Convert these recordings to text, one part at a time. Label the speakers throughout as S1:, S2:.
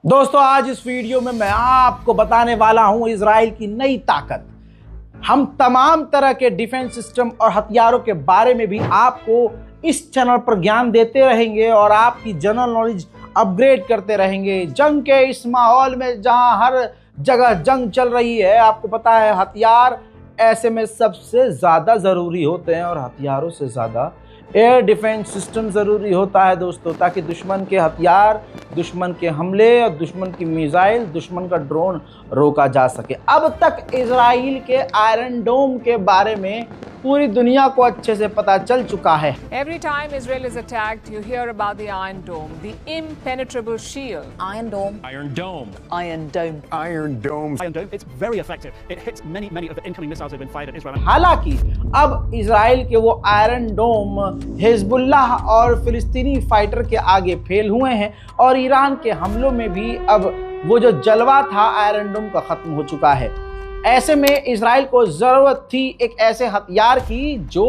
S1: दोस्तों आज इस वीडियो में मैं आपको बताने वाला हूं इजराइल की नई ताकत। हम तमाम तरह के डिफेंस सिस्टम और हथियारों के बारे में भी आपको इस चैनल पर ज्ञान देते रहेंगे और आपकी जनरल नॉलेज अपग्रेड करते रहेंगे। जंग के इस माहौल में जहां हर जगह जंग चल रही है, आपको पता है हथियार ऐसे में सबसे ज्यादा जरूरी होते हैं और हथियारों से ज्यादा एयर डिफेंस सिस्टम ज़रूरी होता है दोस्तों, ताकि दुश्मन के हथियार, दुश्मन के हमले और दुश्मन की मिसाइल, दुश्मन का ड्रोन रोका जा सके। अब तक इजराइल के आयरन डोम के बारे में पूरी दुनिया को अच्छे से पता चल चुका है।
S2: Every time Israel is attacked, you hear about the Iron Dome, the impenetrable shield.
S3: Iron Dome.
S4: Iron Dome.
S3: Iron Dome.
S4: Iron Dome.
S5: Iron Dome, it's very effective. It hits many of the incoming missiles that have been fired at Israel.
S1: हालांकि अब Israel के वो iron डोम Hezbollah और फिलिस्तीनी fighter के आगे fail हुए हैं और ईरान के हमलों में भी अब वो जो जलवा था आयरन डोम का खत्म हो चुका है। ऐसे में इजराइल को जरूरत थी एक ऐसे हथियार की जो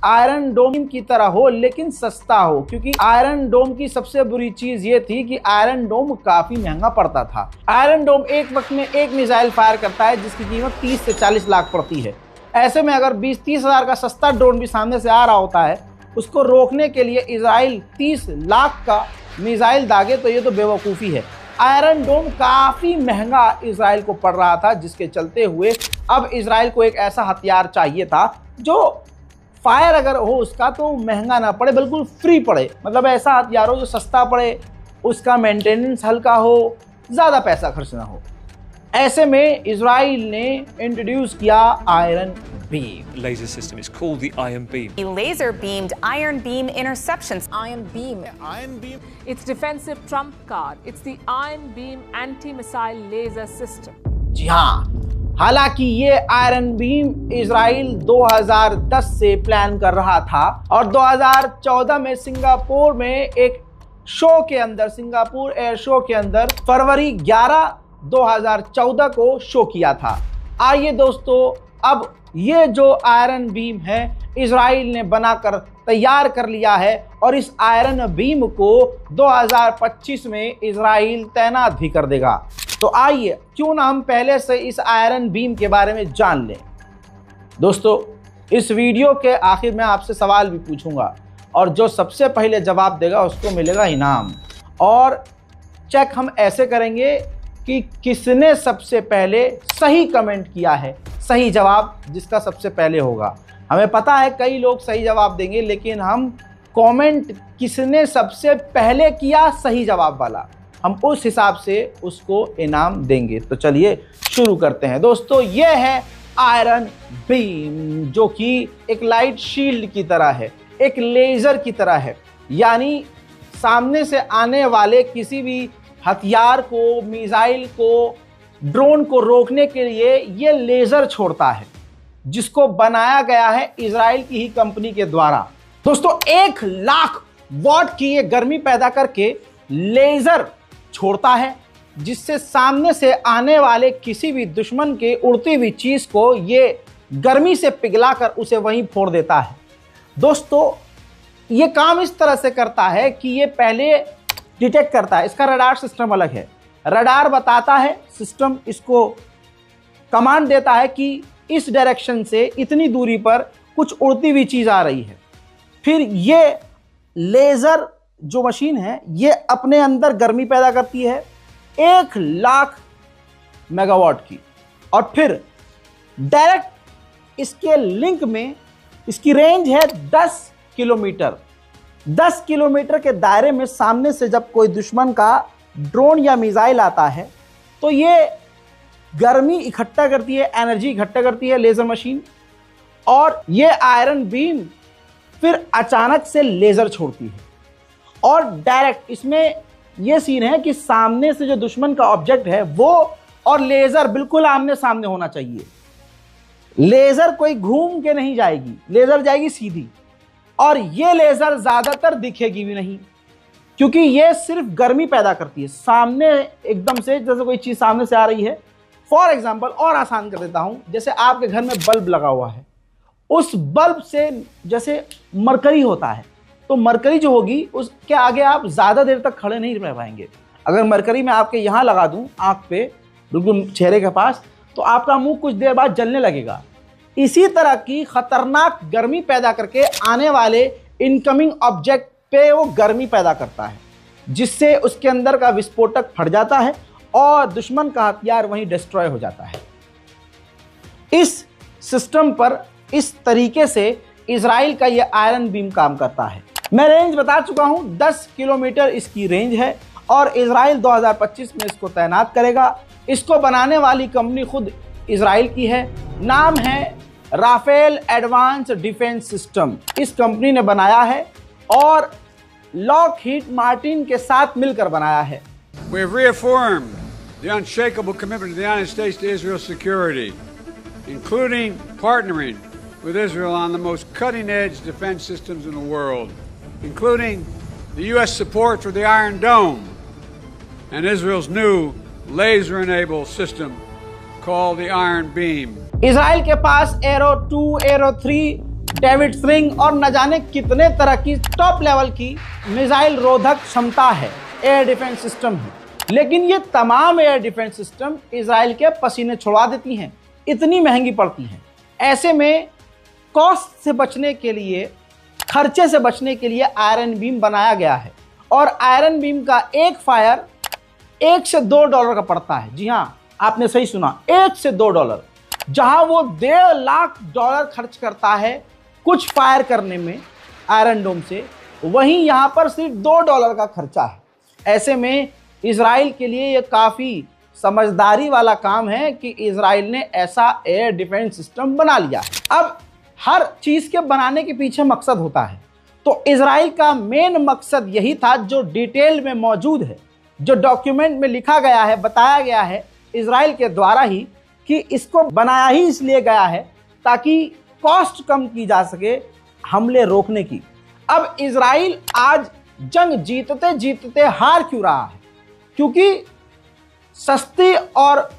S1: आयरन डोम की तरह हो लेकिन सस्ता हो, क्योंकि आयरन डोम की सबसे बुरी चीज ये थी कि आयरन डोम काफी महंगा पड़ता था। आयरन डोम एक वक्त में एक मिसाइल फायर करता है जिसकी कीमत 30 से 40 लाख पड़ती है। ऐसे में अगर 20-30 हज़ार का सस्ता ड्रोन भी सामने से आ रहा होता है, उसको रोकने के लिए इजराइल 30 लाख का मिसाइल दागे तो ये तो बेवकूफ़ी है। आयरन डोम काफ़ी महंगा इजराइल को पड़ रहा था, जिसके चलते हुए अब इजराइल को एक ऐसा हथियार चाहिए था जो फायर अगर हो उसका तो महंगा ना पड़े, बिल्कुल फ्री पड़े। मतलब ऐसा हथियार हो जो सस्ता पड़े, उसका मेंटेनेंस हल्का हो, ज़्यादा पैसा खर्च ना हो। ऐसे में इजराइल ने इंट्रोड्यूस किया iron beam.
S6: Laser system is called the Iron Beam.
S3: The laser-beamed Iron Beam interceptions.
S7: Iron Beam.
S5: Iron Beam.
S2: It's defensive trump card. It's the Iron Beam anti-missile laser system.
S1: जी हाँ, हालांकि ये iron beam Israel 2010 से plan कर रहा था और 2014 में Singapore में एक शो के अंदर, सिंगापुर एयर शो के अंदर फरवरी 11, 2014 को शो किया था। आइए दोस्तों, अब ये जो आयरन बीम है इजराइल ने बनाकर तैयार कर लिया है और इस आयरन बीम को 2025 में इजराइल तैनात भी कर देगा। तो आइए क्यों ना हम पहले से इस आयरन बीम के बारे में जान लें। दोस्तों इस वीडियो के आखिर में आपसे सवाल भी पूछूंगा और जो सबसे पहले जवाब देगा उसको मिलेगा इनाम। और चेक हम ऐसे करेंगे कि किसने सबसे पहले सही कमेंट किया है, सही जवाब जिसका सबसे पहले होगा। हमें पता है कई लोग सही जवाब देंगे, लेकिन हम कमेंट किसने सबसे पहले किया सही जवाब वाला, हम उस हिसाब से उसको इनाम देंगे। तो चलिए शुरू करते हैं। दोस्तों ये है आयरन बीम, जो कि एक लाइट शील्ड की तरह है, एक लेज़र की तरह है। यानी सामने से आने वाले किसी भी हथियार को, मिसाइल को, ड्रोन को रोकने के लिए ये लेज़र छोड़ता है, जिसको बनाया गया है इजराइल की ही कंपनी के द्वारा। दोस्तों 1 लाख वॉट की ये गर्मी पैदा करके लेज़र छोड़ता है, जिससे सामने से आने वाले किसी भी दुश्मन के उड़ती हुई चीज़ को ये गर्मी से पिघलाकर उसे वहीं फोड़ देता है। दोस्तों ये काम इस तरह से करता है कि ये पहले डिटेक्ट करता है, इसका रडार सिस्टम अलग है। रडार बताता है, सिस्टम इसको कमांड देता है कि इस डायरेक्शन से इतनी दूरी पर कुछ उड़ती हुई चीज़ आ रही है। फिर ये लेज़र जो मशीन है ये अपने अंदर गर्मी पैदा करती है 1 लाख मेगावाट की, और फिर डायरेक्ट इसके लिंक में इसकी रेंज है 10 किलोमीटर। 10 किलोमीटर के दायरे में सामने से जब कोई दुश्मन का ड्रोन या मिसाइल आता है तो ये गर्मी इकट्ठा करती है, एनर्जी इकट्ठा करती है लेज़र मशीन, और ये आयरन बीम फिर अचानक से लेज़र छोड़ती है और डायरेक्ट इसमें ये सीन है कि सामने से जो दुश्मन का ऑब्जेक्ट है वो और लेज़र बिल्कुल आमने सामने होना चाहिए। लेज़र कोई घूम के नहीं जाएगी, लेज़र जाएगी सीधी, और ये लेज़र ज़्यादातर दिखेगी भी नहीं, क्योंकि ये सिर्फ गर्मी पैदा करती है। सामने एकदम से जैसे कोई चीज़ सामने से आ रही है, फॉर एग्जांपल और आसान कर देता हूँ, जैसे आपके घर में बल्ब लगा हुआ है, उस बल्ब से जैसे मरकरी होता है, तो मरकरी जो होगी उसके आगे आप ज़्यादा देर तक खड़े नहीं रह पाएंगे। अगर मरकरी मैं आपके यहाँ लगा दूं आँख पे, बिल्कुल चेहरे के पास, तो आपका मुंह कुछ देर बाद जलने लगेगा। इसी तरह की खतरनाक गर्मी पैदा करके आने वाले इनकमिंग ऑब्जेक्ट पे वो गर्मी पैदा करता है, जिससे उसके अंदर का विस्फोटक फट जाता है और दुश्मन का हथियार वहीं डिस्ट्रॉय हो जाता है। इस सिस्टम पर इस तरीके से इजराइल का ये आयरन बीम काम करता है। मैं रेंज बता चुका हूं, 10 किलोमीटर इसकी रेंज है और इजराइल 2025 में इसको तैनात करेगा। इसको बनाने वाली कंपनी खुद इजराइल की है, नाम है राफेल एडवांस डिफेंस सिस्टम। इस कंपनी ने बनाया है और लॉकहीड मार्टिन के साथ मिलकर बनाया है।
S4: We have reaffirmed the unshakable commitment of the United States to Israel's security, including partnering with Israel on the most cutting-edge defense systems in the world, including the U.S. support for the Iron Dome and Israel's new laser-enabled system called the Iron Beam.
S1: Israel के पास arrow 2, arrow 3, David sling और न जाने कितने तरह की top level की missile रोधक क्षमता है, एयर डिफेंस सिस्टम है। लेकिन ये तमाम एयर डिफेंस सिस्टम इजराइल के पसीने छुड़वा देती हैं, इतनी महंगी पड़ती हैं। ऐसे में कॉस्ट से बचने के लिए, खर्चे से बचने के लिए आयरन बीम बनाया गया है और आयरन बीम का एक फायर $1 से $2 का पड़ता है। जी हाँ, आपने सही सुना, $1 से $2। जहां वो $1.5 लाख खर्च करता है कुछ फायर करने में आयरन डोम से, वहीं यहां पर सिर्फ $2 का खर्चा है। ऐसे में इजराइल के लिए ये काफ़ी समझदारी वाला काम है कि इजराइल ने ऐसा एयर डिफेंस सिस्टम बना लिया। अब हर चीज़ के बनाने के पीछे मकसद होता है, तो इजराइल का मेन मकसद यही था जो डिटेल में मौजूद है, जो डॉक्यूमेंट में लिखा गया है, बताया गया है इजराइल के द्वारा ही कि इसको बनाया ही इसलिए गया है ताकि कॉस्ट कम की जा सके हमले रोकने की। अब इजराइल आज जंग जीतते जीतते हार क्यों रहा है? क्योंकि सस्ती और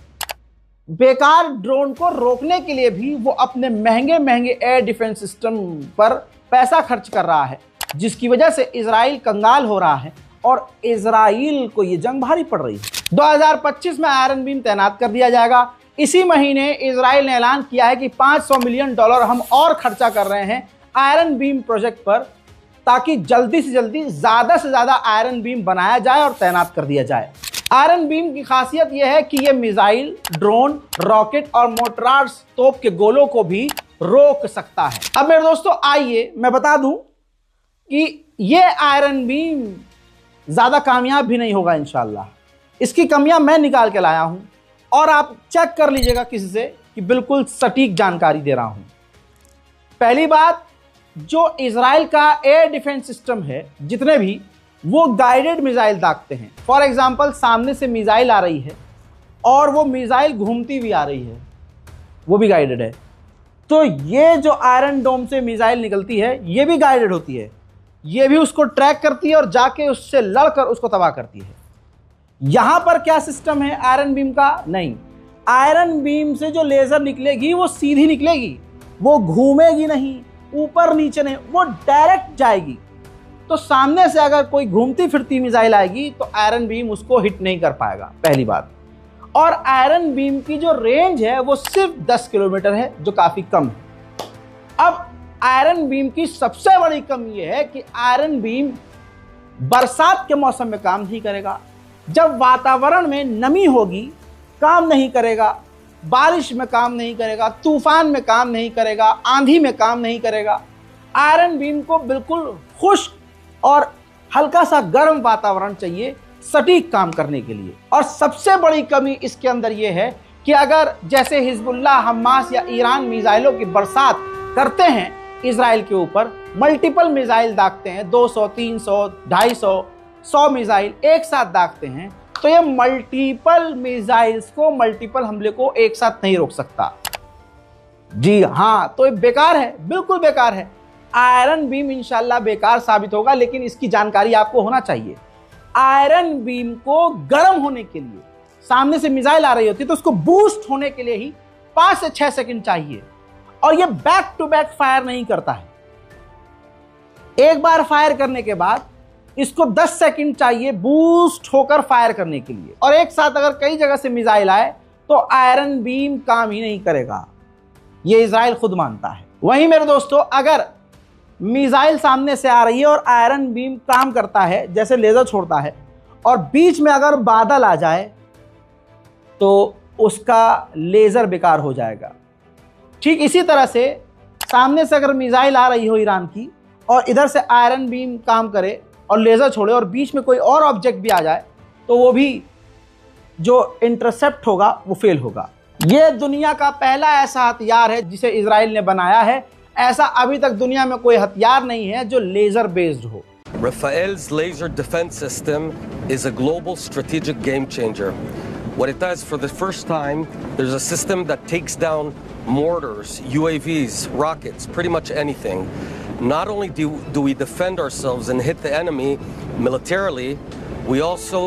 S1: बेकार ड्रोन को रोकने के लिए भी वो अपने महंगे महंगे एयर डिफेंस सिस्टम पर पैसा खर्च कर रहा है, जिसकी वजह से इजराइल कंगाल हो रहा है और इजराइल को ये जंग भारी पड़ रही है। 2025 में आयरन बीम तैनात कर दिया जाएगा। इसी महीने इजराइल ने ऐलान किया है कि $500 मिलियन हम और खर्चा कर रहे हैं आयरन बीम प्रोजेक्ट पर, ताकि जल्दी से जल्दी ज़्यादा से ज़्यादा आयरन बीम बनाया जाए और तैनात कर दिया जाए। आयरन बीम की खासियत यह है कि यह मिसाइल, ड्रोन, रॉकेट और मोर्टार तोप के गोलों को भी रोक सकता है। अब मेरे दोस्तों आइए मैं बता दूं कि यह आयरन बीम ज़्यादा कामयाब भी नहीं होगा इंशाल्लाह। इसकी कमियां मैं निकाल के लाया हूं और आप चेक कर लीजिएगा किसी से कि बिल्कुल सटीक जानकारी दे रहा हूं। पहली बात, जो इजराइल का एयर डिफेंस सिस्टम है जितने भी, वो गाइडेड मिसाइल दागते हैं। फॉर एग्जांपल, सामने से मिसाइल आ रही है और वो मिसाइल घूमती भी आ रही है, वो भी गाइडेड है। तो ये जो आयरन डोम से मिसाइल निकलती है ये भी गाइडेड होती है, ये भी उसको ट्रैक करती है और जाके उससे लड़कर उसको तबाह करती है। यहां पर क्या सिस्टम है आयरन बीम का? नहीं, आयरन बीम से जो लेजर निकलेगी वो सीधी निकलेगी, वो घूमेगी नहीं, ऊपर नीचे नहीं, वो डायरेक्ट जाएगी। तो सामने से अगर कोई घूमती फिरती मिसाइल आएगी तो आयरन बीम उसको हिट नहीं कर पाएगा, पहली बात। और आयरन बीम की जो रेंज है वो सिर्फ 10 किलोमीटर है, जो काफी कम है। अब आयरन बीम की सबसे बड़ी कमी यह है कि आयरन बीम बरसात के मौसम में काम नहीं करेगा। जब वातावरण में नमी होगी काम नहीं करेगा, बारिश में काम नहीं करेगा, तूफान में काम नहीं करेगा, आंधी में काम नहीं करेगा। आयरन बीम को बिल्कुल खुश्क और हल्का सा गर्म वातावरण चाहिए सटीक काम करने के लिए। और सबसे बड़ी कमी इसके अंदर यह है कि अगर जैसे हिजबुल्लाह, हमास या ईरान मिसाइलों की बरसात करते हैं इजराइल के ऊपर, मल्टीपल मिसाइल दागते हैं, 200, 300, 250, 100 मिसाइल एक साथ दागते हैं, तो ये मल्टीपल मिसाइल्स को, मल्टीपल हमले को एक साथ नहीं रोक सकता। जी हाँ, तो ये बेकार है, बिल्कुल बेकार है। आयरन बीम इंशाल्लाह बेकार साबित होगा, लेकिन इसकी जानकारी आपको होना चाहिए। आयरन बीम को गर्म होने के लिए, सामने से मिसाइल आ रही होती है तो उसको बूस्ट होने के लिए ही 5 से 6 सेकंड चाहिए, और ये बैक टू बैक फायर नहीं करता है। एक बार फायर करने के बाद इसको 10 सेकंड चाहिए बूस्ट होकर फायर करने के लिए, और एक साथ अगर कई जगह से मिसाइल आए तो आयरन बीम काम ही नहीं करेगा, ये इजराइल खुद मानता है। वहीं मेरे दोस्तों, अगर मिसाइल सामने से आ रही है और आयरन बीम काम करता है जैसे लेजर छोड़ता है, और बीच में अगर बादल आ जाए तो उसका लेजर बेकार हो जाएगा। ठीक इसी तरह से सामने से अगर मिसाइल आ रही हो ईरान की और इधर से आयरन बीम काम करे और लेजर छोड़े और बीच में कोई और ऑब्जेक्ट भी आ जाए तो वो भी जो इंटरसेप्ट होगा वो फेल होगा। ये दुनिया का पहला ऐसा हथियार है जिसे इजराइल ने बनाया है। ऐसा अभी तक दुनिया में कोई हथियार नहीं है जो लेजर बेस्ड हो।
S7: Rafael's laser defense system is a global strategic game changer. What it does, for the first time, there's a system that takes down mortars, UAVs, rockets, pretty much anything. Not only do we defend ourselves and hit the enemy militarily, we also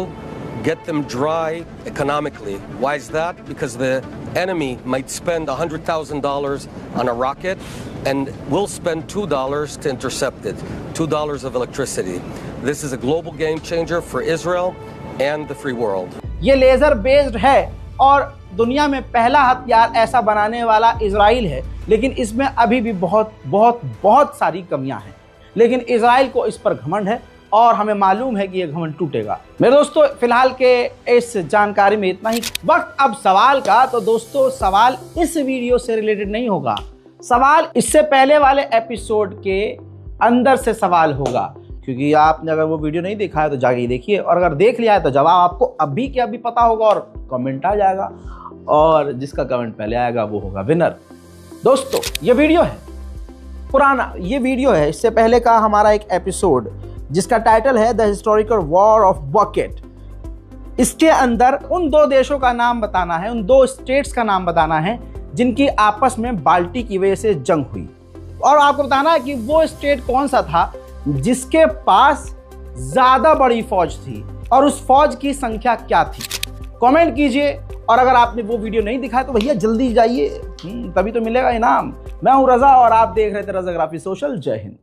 S7: get them dry economically. Why is that? Because the enemy might spend $100,000 on a rocket and we'll spend $2 to intercept it, $2 of electricity. This is a global game changer for Israel and the free world.
S1: ये laser based है और दुनिया में पहला हथियार ऐसा बनाने वाला इजराइल है, लेकिन इसमें अभी भी बहुत बहुत बहुत सारी कमियां हैं। लेकिन इजराइल को इस पर घमंड है और हमें मालूम है कि ये घमंड टूटेगा। मेरे दोस्तों, फिलहाल के इस जानकारी में इतना ही। वक्त अब सवाल का, तो दोस्तों सवाल इस वीडियो से रिलेटेड नहीं होगा, सवाल इससे पहले वाले एपिसोड के अंदर से सवाल होगा, क्योंकि आपने अगर वो वीडियो नहीं देखा है तो जाके देखिए, और अगर देख लिया है तो जवाब आपको अभी के अभी पता होगा और कमेंट आ जाएगा, और जिसका कमेंट पहले आएगा वो होगा विनर। दोस्तों, ये वीडियो है पुराना, ये वीडियो है इससे पहले का हमारा एक एपिसोड जिसका टाइटल है the historical war of bucket. इसके अंदर उन दो देशों का नाम बताना है, उन दो स्टेट्स का नाम बताना है जिनकी आपस में बाल्टी की वजह से जंग हुई, और आपको बताना है कि वो स्टेट कौन सा था जिसके पास ज्यादा बड़ी फौज थी और उस फौज की संख्या क्या थी। कमेंट कीजिए, और अगर आपने वो वीडियो नहीं दिखाया तो भैया जल्दी जाइए, तभी तो मिलेगा इनाम। मैं हूं रजा और आप देख रहे थे रजाग्राफी सोशल। जय हिंद।